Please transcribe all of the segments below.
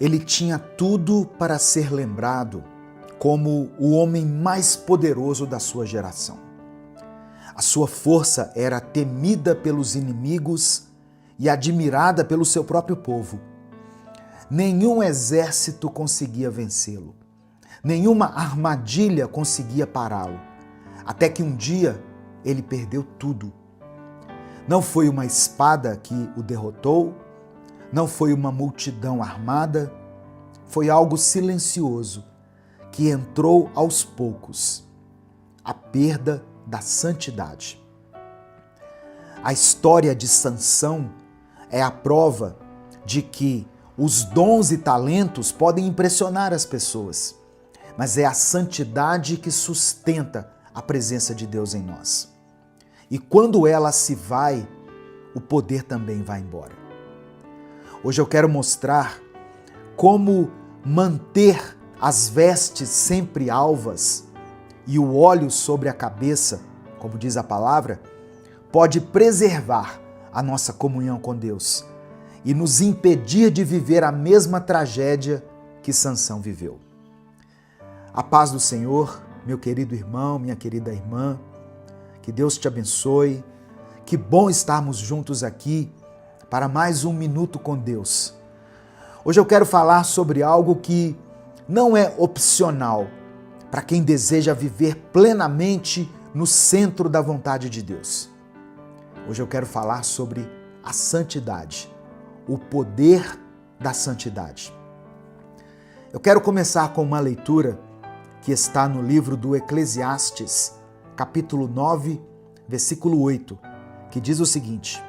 Ele tinha tudo para ser lembrado como o homem mais poderoso da sua geração. A sua força era temida pelos inimigos e admirada pelo seu próprio povo. Nenhum exército conseguia vencê-lo. Nenhuma armadilha conseguia pará-lo. Até que um dia ele perdeu tudo. Não foi uma espada que o derrotou, não foi uma multidão armada, foi algo silencioso que entrou aos poucos: a perda da santidade. A história de Sansão é a prova de que os dons e talentos podem impressionar as pessoas, mas é a santidade que sustenta a presença de Deus em nós. E quando ela se vai, o poder também vai embora. Hoje eu quero mostrar como manter as vestes sempre alvas e o óleo sobre a cabeça, como diz a palavra, pode preservar a nossa comunhão com Deus e nos impedir de viver a mesma tragédia que Sansão viveu. A paz do Senhor, meu querido irmão, minha querida irmã, que Deus te abençoe. Que bom estarmos juntos aqui para mais um Minuto com Deus. Hoje eu quero falar sobre algo que não é opcional para quem deseja viver plenamente no centro da vontade de Deus. Hoje eu quero falar sobre a santidade, o poder da santidade. Eu quero começar com uma leitura que está no livro do Eclesiastes, capítulo 9, versículo 8, que diz o seguinte: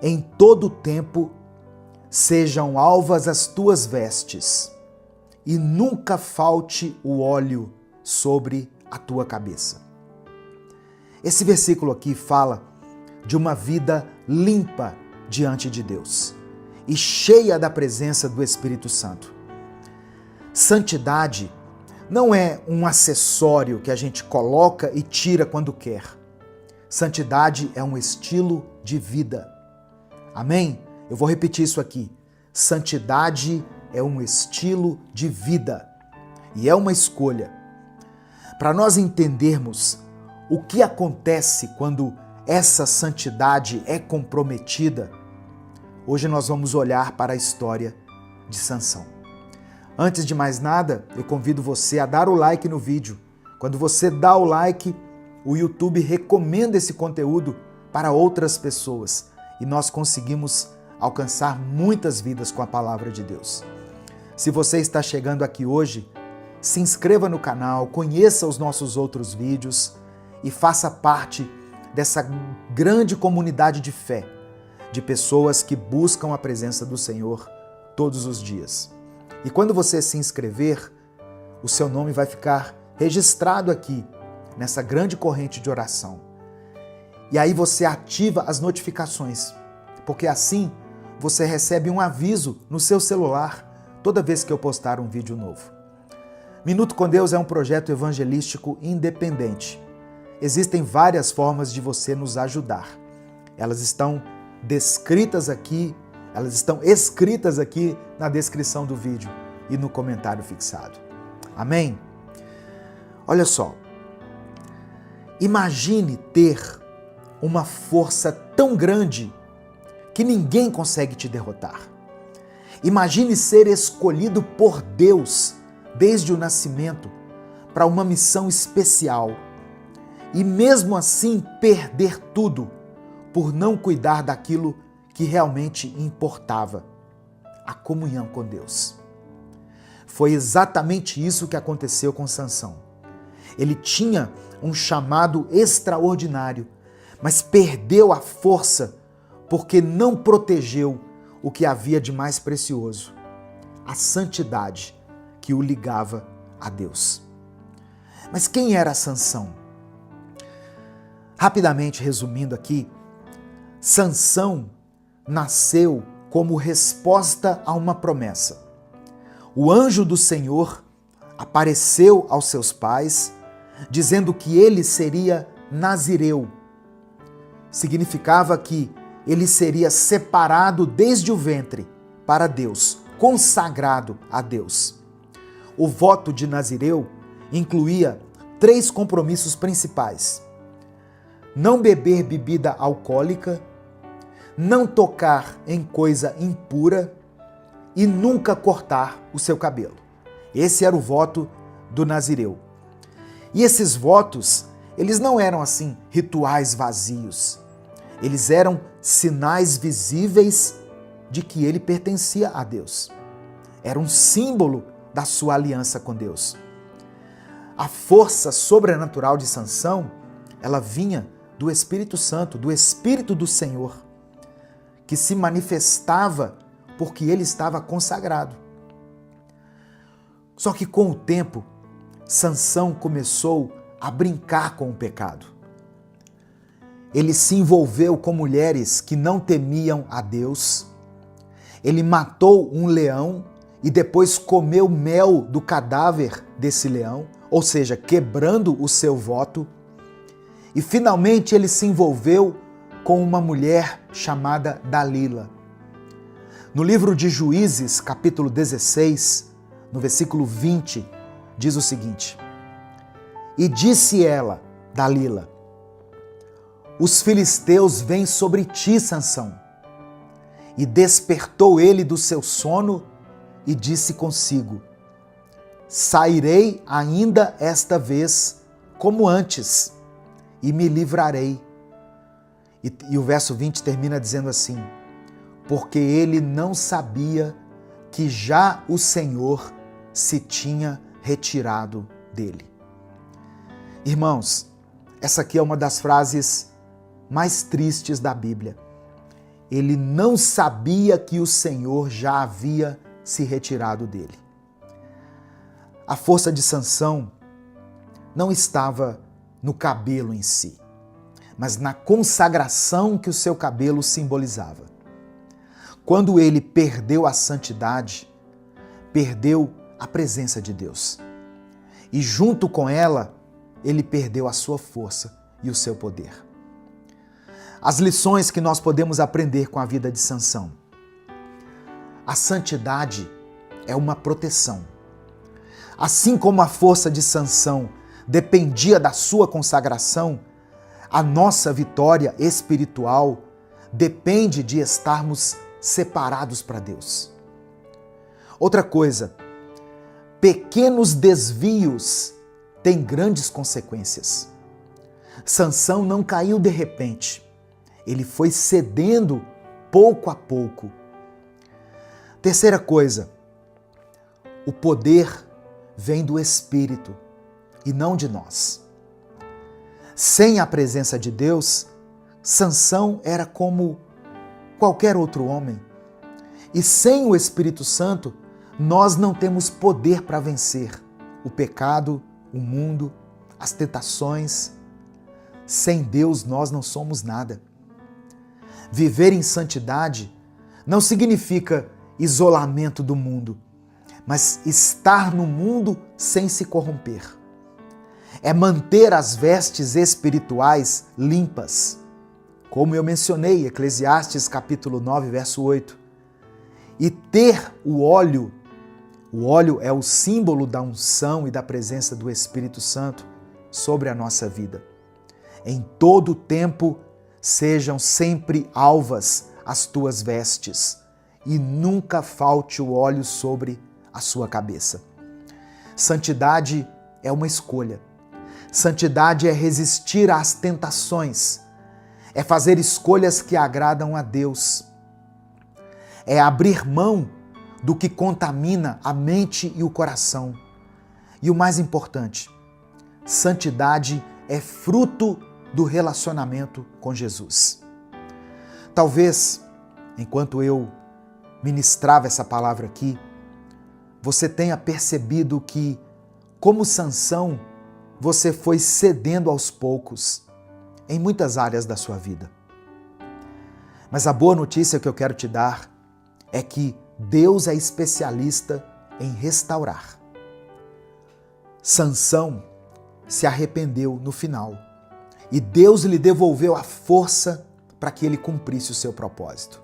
em todo tempo sejam alvas as tuas vestes, e nunca falte o óleo sobre a tua cabeça. Esse versículo aqui fala de uma vida limpa diante de Deus e cheia da presença do Espírito Santo. Santidade não é um acessório que a gente coloca e tira quando quer. Santidade é um estilo de vida. Amém? Eu vou repetir isso aqui. Santidade é um estilo de vida e é uma escolha. Para nós entendermos o que acontece quando essa santidade é comprometida, hoje nós vamos olhar para a história de Sansão. Antes de mais nada, eu convido você a dar o like no vídeo. Quando você dá o like, o YouTube recomenda esse conteúdo para outras pessoas e nós conseguimos alcançar muitas vidas com a palavra de Deus. Se você está chegando aqui hoje, se inscreva no canal, conheça os nossos outros vídeos e faça parte dessa grande comunidade de fé, de pessoas que buscam a presença do Senhor todos os dias. E quando você se inscrever, o seu nome vai ficar registrado aqui, nessa grande corrente de oração. E aí você ativa as notificações, porque assim você recebe um aviso no seu celular toda vez que eu postar um vídeo novo. Minuto com Deus é um projeto evangelístico independente. Existem várias formas de você nos ajudar. Elas estão descritas aqui, elas estão escritas aqui na descrição do vídeo e no comentário fixado. Amém? Olha só. Imagine ter uma força tão grande que ninguém consegue te derrotar. Imagine ser escolhido por Deus desde o nascimento para uma missão especial e mesmo assim perder tudo por não cuidar daquilo que realmente importava, a comunhão com Deus. Foi exatamente isso que aconteceu com Sansão. Ele tinha um chamado extraordinário, mas perdeu a força porque não protegeu o que havia de mais precioso, a santidade que o ligava a Deus. Mas quem era Sansão? Rapidamente resumindo aqui, Sansão nasceu como resposta a uma promessa. O anjo do Senhor apareceu aos seus pais, dizendo que ele seria nazireu. Significava que ele seria separado desde o ventre para Deus, consagrado a Deus. O voto de Nazireu incluía 3 compromissos principais: não beber bebida alcoólica, não tocar em coisa impura e nunca cortar o seu cabelo. Esse era o voto do Nazireu. E esses votos, eles não eram assim rituais vazios. Eles eram sinais visíveis de que ele pertencia a Deus. Era um símbolo da sua aliança com Deus. A força sobrenatural de Sansão, ela vinha do Espírito Santo, do Espírito do Senhor, que se manifestava porque ele estava consagrado. Só que com o tempo, Sansão começou a brincar com o pecado. Ele se envolveu com mulheres que não temiam a Deus. Ele matou um leão e depois comeu mel do cadáver desse leão, ou seja, quebrando o seu voto. E finalmente ele se envolveu com uma mulher chamada Dalila. No livro de Juízes, capítulo 16, no versículo 20, diz o seguinte: E disse ela, Dalila, os filisteus vêm sobre ti, Sansão. E despertou ele do seu sono e disse consigo: Sairei ainda esta vez como antes e me livrarei. E o verso 20 termina dizendo assim: Porque ele não sabia que já o Senhor se tinha retirado dele. Irmãos, essa aqui é uma das frases mais tristes da Bíblia. Ele não sabia que o Senhor já havia se retirado dele. A força de Sansão não estava no cabelo em si, mas na consagração que o seu cabelo simbolizava. Quando ele perdeu a santidade, perdeu a presença de Deus. E junto com ela, ele perdeu a sua força e o seu poder. As lições que nós podemos aprender com a vida de Sansão. A santidade é uma proteção. Assim como a força de Sansão dependia da sua consagração, a nossa vitória espiritual depende de estarmos separados para Deus. Outra coisa, pequenos desvios têm grandes consequências. Sansão não caiu de repente. Ele foi cedendo pouco a pouco. Terceira coisa, o poder vem do Espírito e não de nós. Sem a presença de Deus, Sansão era como qualquer outro homem. E sem o Espírito Santo, nós não temos poder para vencer o pecado, o mundo, as tentações. Sem Deus, nós não somos nada. Viver em santidade não significa isolamento do mundo, mas estar no mundo sem se corromper. É manter as vestes espirituais limpas. Como eu mencionei, Eclesiastes capítulo 9, verso 8. E ter o óleo é o símbolo da unção e da presença do Espírito Santo sobre a nossa vida. Em todo tempo, sejam sempre alvas as tuas vestes, e nunca falte o óleo sobre a sua cabeça. Santidade é uma escolha. Santidade é resistir às tentações. É fazer escolhas que agradam a Deus. É abrir mão do que contamina a mente e o coração. E o mais importante, santidade é fruto do relacionamento com Jesus. Talvez, enquanto eu ministrava essa palavra aqui, você tenha percebido que, como Sansão, você foi cedendo aos poucos em muitas áreas da sua vida. Mas a boa notícia que eu quero te dar é que Deus é especialista em restaurar. Sansão se arrependeu no final e Deus lhe devolveu a força para que ele cumprisse o seu propósito.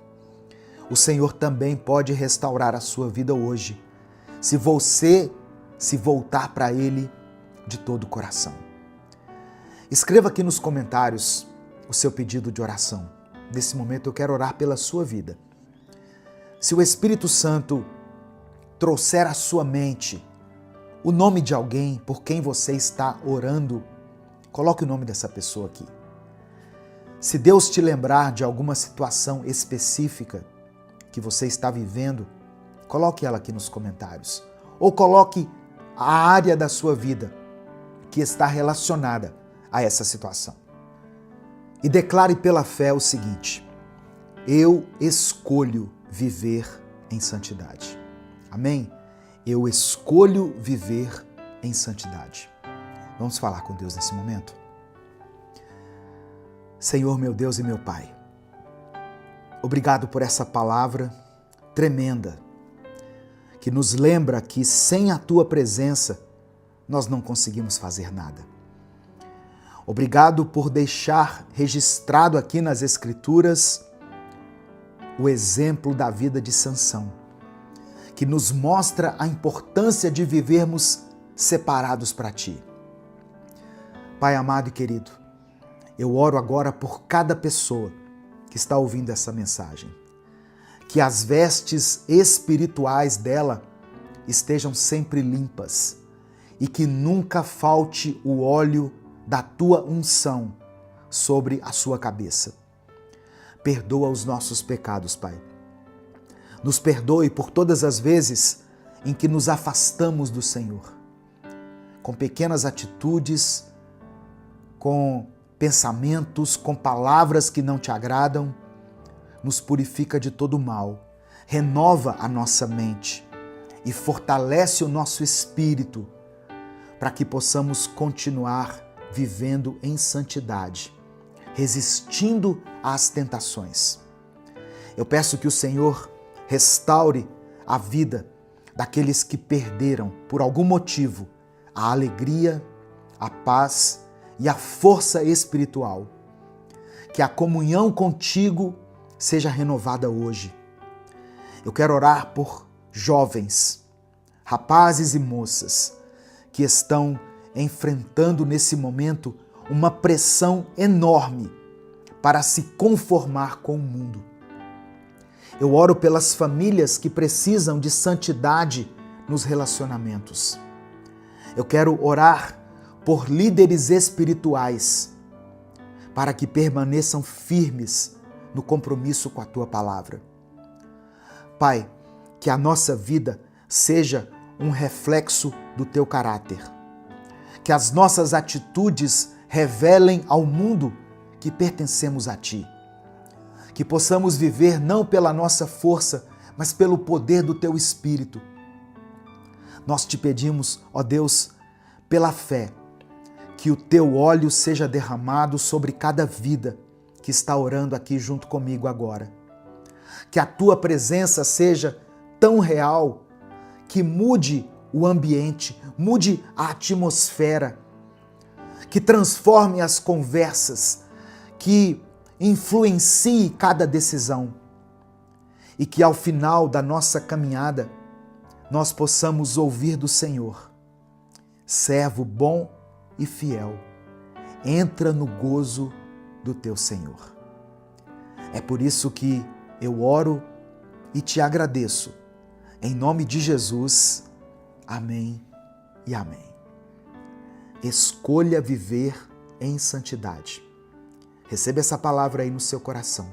o Senhor também pode restaurar a sua vida hoje, se você se voltar para Ele de todo o coração. Escreva aqui nos comentários o seu pedido de oração. Nesse momento eu quero orar pela sua vida. Se o Espírito Santo trouxer à sua mente o nome de alguém por quem você está orando, coloque o nome dessa pessoa aqui. Se Deus te lembrar de alguma situação específica que você está vivendo, coloque ela aqui nos comentários. Ou coloque a área da sua vida que está relacionada a essa situação. E declare pela fé o seguinte: eu escolho viver em santidade. Amém? Eu escolho viver em santidade. Vamos falar com Deus nesse momento? Senhor, meu Deus e meu Pai, obrigado por essa palavra tremenda, que nos lembra que sem a Tua presença nós não conseguimos fazer nada. Obrigado por deixar registrado aqui nas Escrituras o exemplo da vida de Sansão, que nos mostra a importância de vivermos separados para Ti. Pai amado e querido, eu oro agora por cada pessoa que está ouvindo essa mensagem, que as vestes espirituais dela estejam sempre limpas e que nunca falte o óleo da Tua unção sobre a sua cabeça. Perdoa os nossos pecados, Pai. Nos perdoe por todas as vezes em que nos afastamos do Senhor, com pequenas atitudes, com pensamentos, com palavras que não Te agradam. Nos purifica de todo mal, renova a nossa mente e fortalece o nosso espírito para que possamos continuar vivendo em santidade, resistindo às tentações. Eu peço que o Senhor restaure a vida daqueles que perderam, por algum motivo, a alegria, a paz e a força espiritual. Que a comunhão contigo seja renovada hoje. Eu quero orar por jovens, rapazes e moças que estão enfrentando nesse momento uma pressão enorme para se conformar com o mundo. Eu oro pelas famílias que precisam de santidade nos relacionamentos. Eu quero orar por líderes espirituais para que permaneçam firmes no compromisso com a Tua palavra. Pai, que a nossa vida seja um reflexo do Teu caráter. Que as nossas atitudes revelem ao mundo que pertencemos a Ti. Que possamos viver não pela nossa força, mas pelo poder do Teu Espírito. Nós Te pedimos, ó Deus, pela fé, que o Teu óleo seja derramado sobre cada vida que está orando aqui junto comigo agora. Que a Tua presença seja tão real que mude o ambiente, mude a atmosfera, que transforme as conversas, que influencie cada decisão e que ao final da nossa caminhada nós possamos ouvir do Senhor: servo bom e fiel, entra no gozo do Teu Senhor. É por isso que eu oro e Te agradeço. Em nome de Jesus, amém e amém. Escolha viver em santidade. Receba essa palavra aí no seu coração.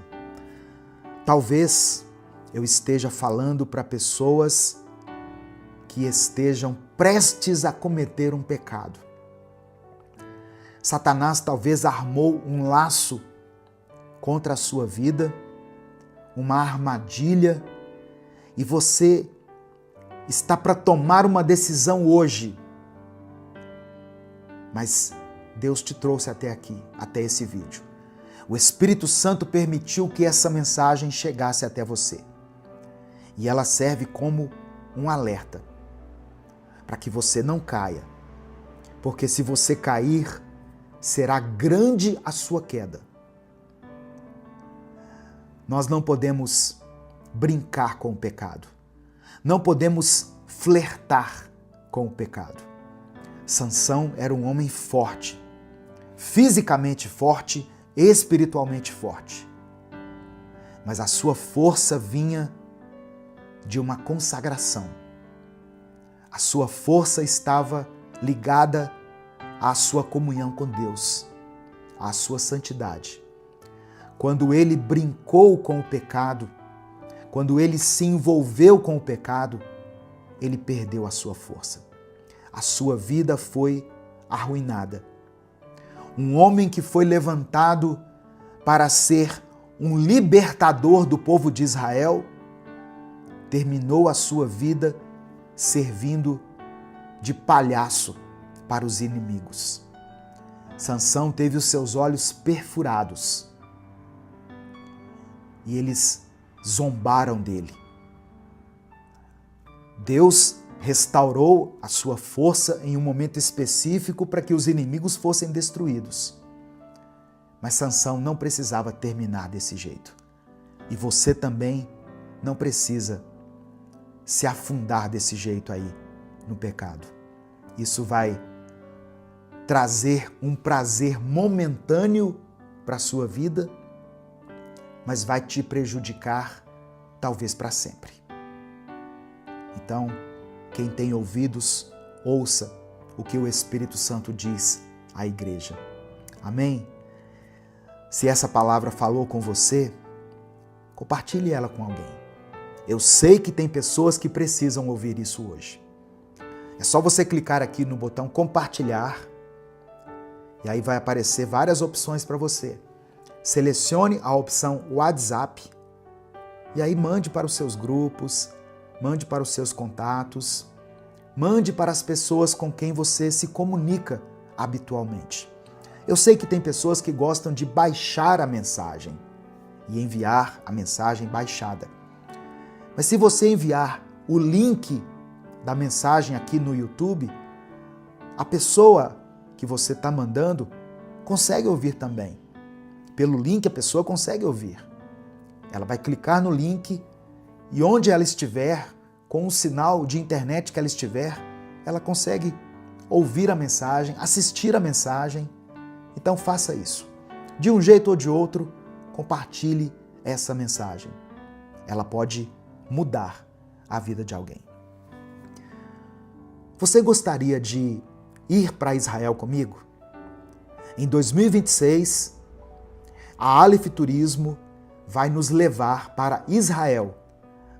Talvez eu esteja falando para pessoas que estejam prestes a cometer um pecado. Satanás talvez armou um laço contra a sua vida, uma armadilha, e você está para tomar uma decisão hoje. Mas Deus te trouxe até aqui, até esse vídeo. O Espírito Santo permitiu que essa mensagem chegasse até você. E ela serve como um alerta para que você não caia. Porque se você cair, será grande a sua queda. Nós não podemos brincar com o pecado. Não podemos flertar com o pecado. Sansão era um homem forte, fisicamente forte, espiritualmente forte. Mas a sua força vinha de uma consagração. A sua força estava ligada à sua comunhão com Deus, à sua santidade. Quando ele brincou com o pecado, quando ele se envolveu com o pecado, ele perdeu a sua força. A sua vida foi arruinada. Um homem que foi levantado para ser um libertador do povo de Israel, terminou a sua vida servindo de palhaço para os inimigos. Sansão teve os seus olhos perfurados e eles zombaram dele. Deus restaurou a sua força em um momento específico para que os inimigos fossem destruídos. Mas Sansão não precisava terminar desse jeito. E você também não precisa se afundar desse jeito aí no pecado. Isso vai trazer um prazer momentâneo para a sua vida, mas vai te prejudicar talvez para sempre. Então, quem tem ouvidos, ouça o que o Espírito Santo diz à igreja. Amém? Se essa palavra falou com você, compartilhe ela com alguém. Eu sei que tem pessoas que precisam ouvir isso hoje. É só você clicar aqui no botão compartilhar e aí vai aparecer várias opções para você. Selecione a opção WhatsApp e aí mande para os seus grupos, mande para os seus contatos, mande para as pessoas com quem você se comunica habitualmente. Eu sei que tem pessoas que gostam de baixar a mensagem e enviar a mensagem baixada. Mas se você enviar o link da mensagem aqui no YouTube, a pessoa que você está mandando consegue ouvir também. Pelo link a pessoa consegue ouvir. Ela vai clicar no link e onde ela estiver, com o sinal de internet que ela estiver, ela consegue ouvir a mensagem, assistir a mensagem. Então faça isso. De um jeito ou de outro, compartilhe essa mensagem. Ela pode mudar a vida de alguém. Você gostaria de ir para Israel comigo? Em 2026, a Aleph Turismo vai nos levar para Israel,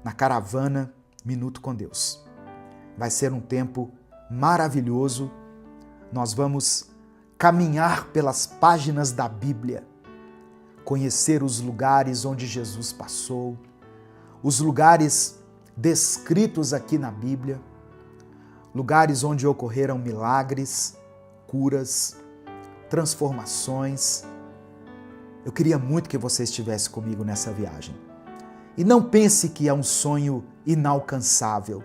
na caravana Minuto com Deus. Vai ser um tempo maravilhoso. Nós vamos caminhar pelas páginas da Bíblia, conhecer os lugares onde Jesus passou, os lugares descritos aqui na Bíblia, lugares onde ocorreram milagres, curas, transformações. Eu queria muito que você estivesse comigo nessa viagem. E não pense que é um sonho inalcançável.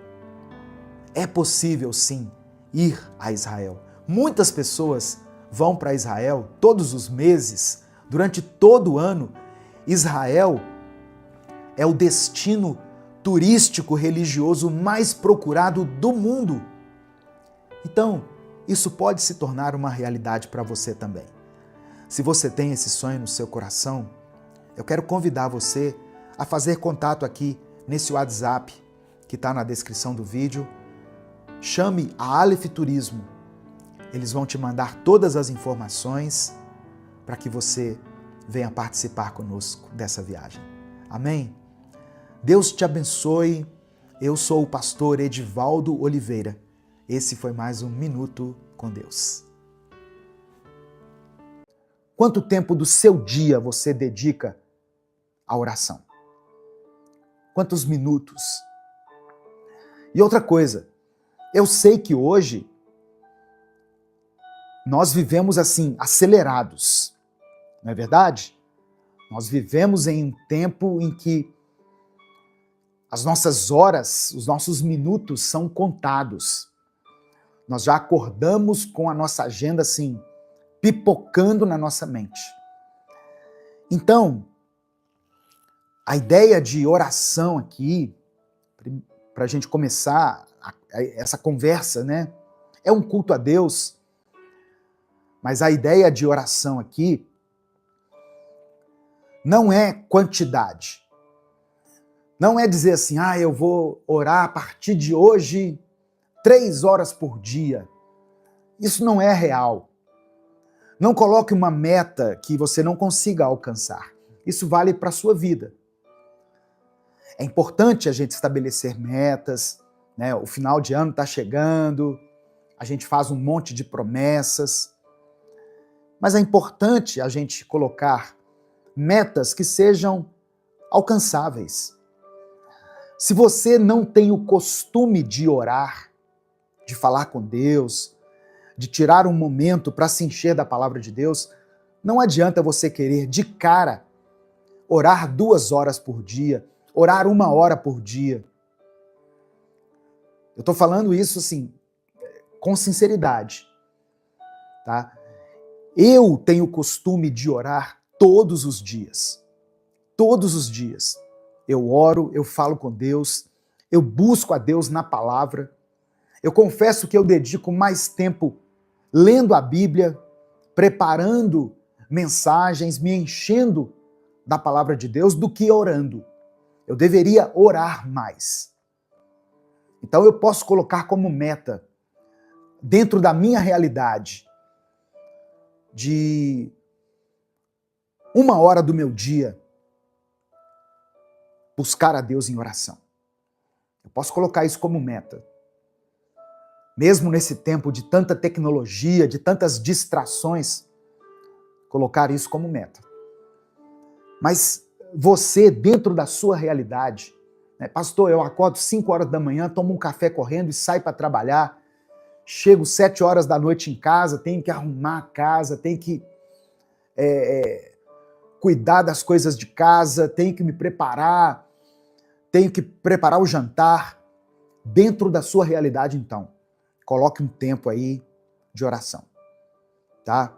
É possível, sim, ir a Israel. Muitas pessoas vão para Israel todos os meses, durante todo o ano. Israel é o destino turístico religioso mais procurado do mundo. Então, isso pode se tornar uma realidade para você também. Se você tem esse sonho no seu coração, eu quero convidar você a fazer contato aqui nesse WhatsApp que está na descrição do vídeo. Chame a Aleph Turismo. Eles vão te mandar todas as informações para que você venha participar conosco dessa viagem. Amém? Deus te abençoe. Eu sou o pastor Edivaldo Oliveira. Esse foi mais um Minuto com Deus. Quanto tempo do seu dia você dedica à oração? Quantos minutos? E outra coisa, eu sei que hoje nós vivemos assim, acelerados, não é verdade? Nós vivemos em um tempo em que as nossas horas, os nossos minutos são contados. Nós já acordamos com a nossa agenda assim, pipocando na nossa mente. Então, A ideia de oração aqui, para a gente começar essa conversa, né? É um culto a Deus, mas a ideia de oração aqui não é quantidade. Não é dizer assim, eu vou orar a partir de hoje 3 horas por dia. Isso não é real. Não coloque uma meta que você não consiga alcançar. Isso vale para a sua vida. É importante a gente estabelecer metas, né? O final de ano está chegando, a gente faz um monte de promessas, mas é importante a gente colocar metas que sejam alcançáveis. Se você não tem o costume de orar, de falar com Deus, de tirar um momento para se encher da palavra de Deus, não adianta você querer de cara orar 2 horas por dia, orar 1 hora por dia. Eu estou falando isso assim, com sinceridade, tá? Eu tenho o costume de orar todos os dias. Todos os dias. Eu oro, eu falo com Deus, eu busco a Deus na palavra. Eu confesso que eu dedico mais tempo lendo a Bíblia, preparando mensagens, me enchendo da palavra de Deus do que orando. Eu deveria orar mais. Então eu posso colocar como meta, dentro da minha realidade, de 1 hora do meu dia, buscar a Deus em oração. Eu posso colocar isso como meta. Mesmo nesse tempo de tanta tecnologia, de tantas distrações, colocar isso como meta. Mas você, dentro da sua realidade, né? Pastor, eu acordo 5 horas da manhã, tomo um café correndo e saio para trabalhar, chego 7 horas da noite em casa, tenho que arrumar a casa, tenho que cuidar das coisas de casa, tenho que me preparar, tenho que preparar o jantar. Dentro da sua realidade, então, coloque um tempo aí de oração, tá?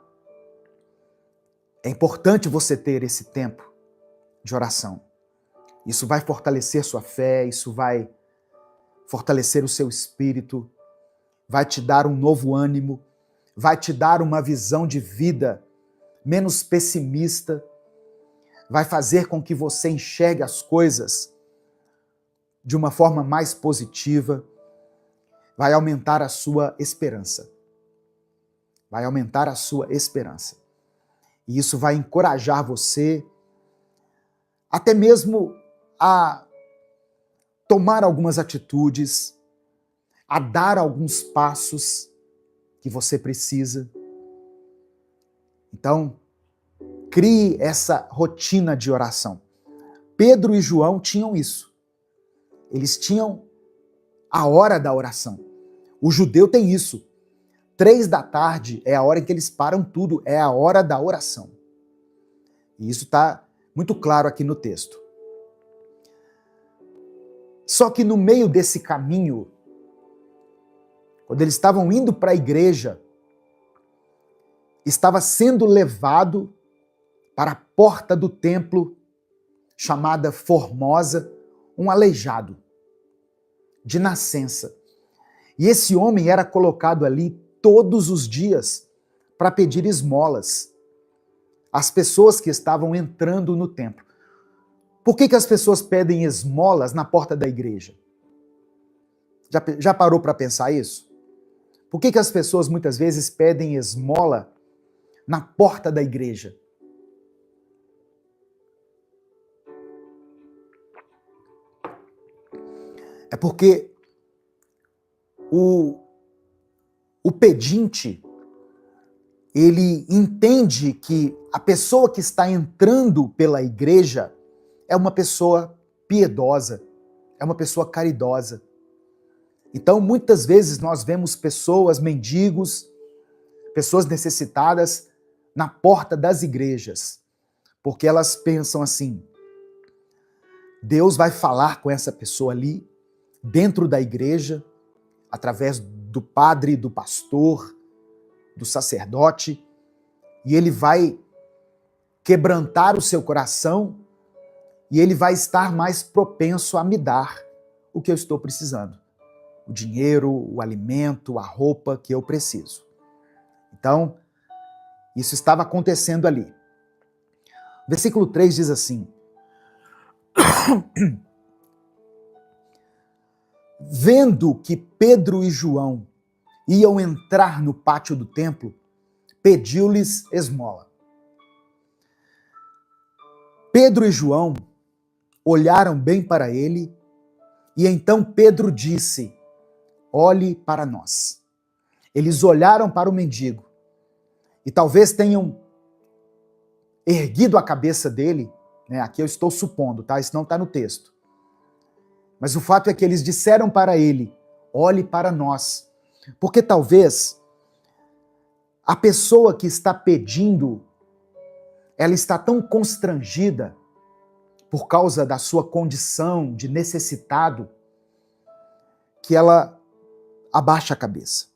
É importante você ter esse tempo de oração. Isso vai fortalecer sua fé, isso vai fortalecer o seu espírito, vai te dar um novo ânimo, vai te dar uma visão de vida menos pessimista, vai fazer com que você enxergue as coisas de uma forma mais positiva, vai aumentar a sua esperança. Vai aumentar a sua esperança. E isso vai encorajar você até mesmo a tomar algumas atitudes, a dar alguns passos que você precisa. Então, crie essa rotina de oração. Pedro e João tinham isso. Eles tinham a hora da oração. O judeu tem isso. 3 da tarde é a hora em que eles param tudo, é a hora da oração. E isso está muito claro aqui no texto. Só que no meio desse caminho, quando eles estavam indo para a igreja, estava sendo levado para a porta do templo, chamada Formosa, um aleijado, de nascença. E esse homem era colocado ali todos os dias para pedir esmolas às pessoas que estavam entrando no templo. Por que as pessoas pedem esmolas na porta da igreja? Já parou para pensar isso? Por que as pessoas muitas vezes pedem esmola na porta da igreja? É porque o pedinte, ele entende que a pessoa que está entrando pela igreja é uma pessoa piedosa, é uma pessoa caridosa. Então, muitas vezes nós vemos pessoas, mendigos, pessoas necessitadas na porta das igrejas, porque elas pensam assim: Deus vai falar com essa pessoa ali, dentro da igreja, através do padre, do pastor, do sacerdote, e ele vai quebrantar o seu coração e ele vai estar mais propenso a me dar o que eu estou precisando. O dinheiro, o alimento, a roupa que eu preciso. Então, isso estava acontecendo ali. Versículo 3 diz assim: Vendo que Pedro e João iam entrar no pátio do templo, pediu-lhes esmola. Pedro e João olharam bem para ele, e então Pedro disse: olhe para nós. Eles olharam para o mendigo, e talvez tenham erguido a cabeça dele, né? Aqui eu estou supondo, tá? Isso não está no texto. Mas o fato é que eles disseram para ele: olhe para nós. Porque talvez a pessoa que está pedindo, ela está tão constrangida por causa da sua condição de necessitado, que ela abaixa a cabeça.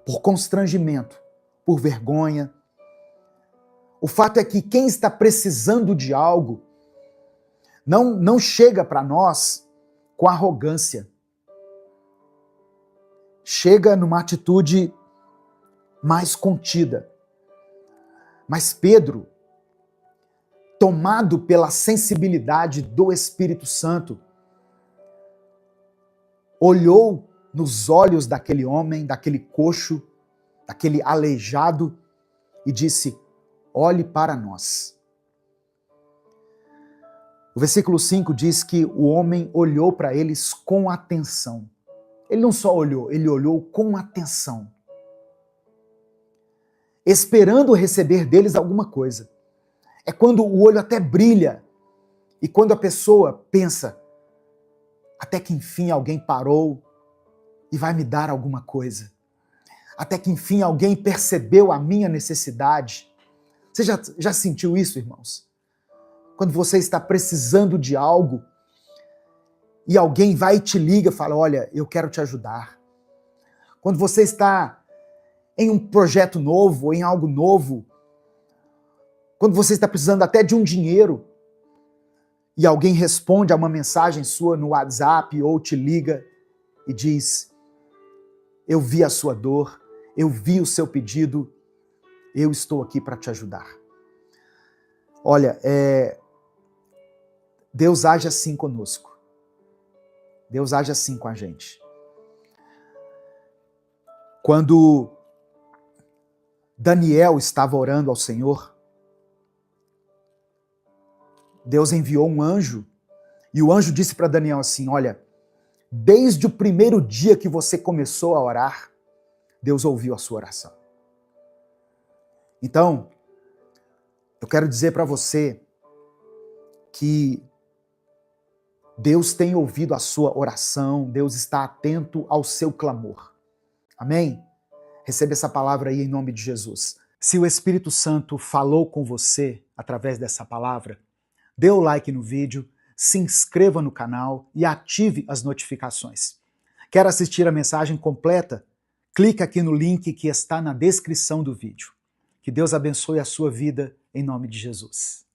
Por constrangimento, por vergonha. O fato é que quem está precisando de algo não chega para nós com arrogância. Chega numa atitude mais contida. Mas Pedro, tomado pela sensibilidade do Espírito Santo, olhou nos olhos daquele homem, daquele coxo, daquele aleijado e disse: olhe para nós. O versículo 5 diz que o homem olhou para eles com atenção. Ele não só olhou, ele olhou com atenção, esperando receber deles alguma coisa. É quando o olho até brilha e quando a pessoa pensa: até que enfim alguém parou e vai me dar alguma coisa. Até que enfim alguém percebeu a minha necessidade. Você já sentiu isso, irmãos? Quando você está precisando de algo e alguém vai e te liga e fala: olha, eu quero te ajudar. Quando você está em um projeto novo, em algo novo, quando você está precisando até de um dinheiro e alguém responde a uma mensagem sua no WhatsApp ou te liga e diz: eu vi a sua dor, eu vi o seu pedido, eu estou aqui para te ajudar. Olha, Deus age assim conosco. Deus age assim com a gente. Quando Daniel estava orando ao Senhor, Deus enviou um anjo, e o anjo disse para Daniel assim: olha, desde o primeiro dia que você começou a orar, Deus ouviu a sua oração. Então, eu quero dizer para você que Deus tem ouvido a sua oração, Deus está atento ao seu clamor. Amém? Receba essa palavra aí em nome de Jesus. Se o Espírito Santo falou com você através dessa palavra, dê o like no vídeo, se inscreva no canal e ative as notificações. Quer assistir a mensagem completa? Clique aqui no link que está na descrição do vídeo. Que Deus abençoe a sua vida em nome de Jesus.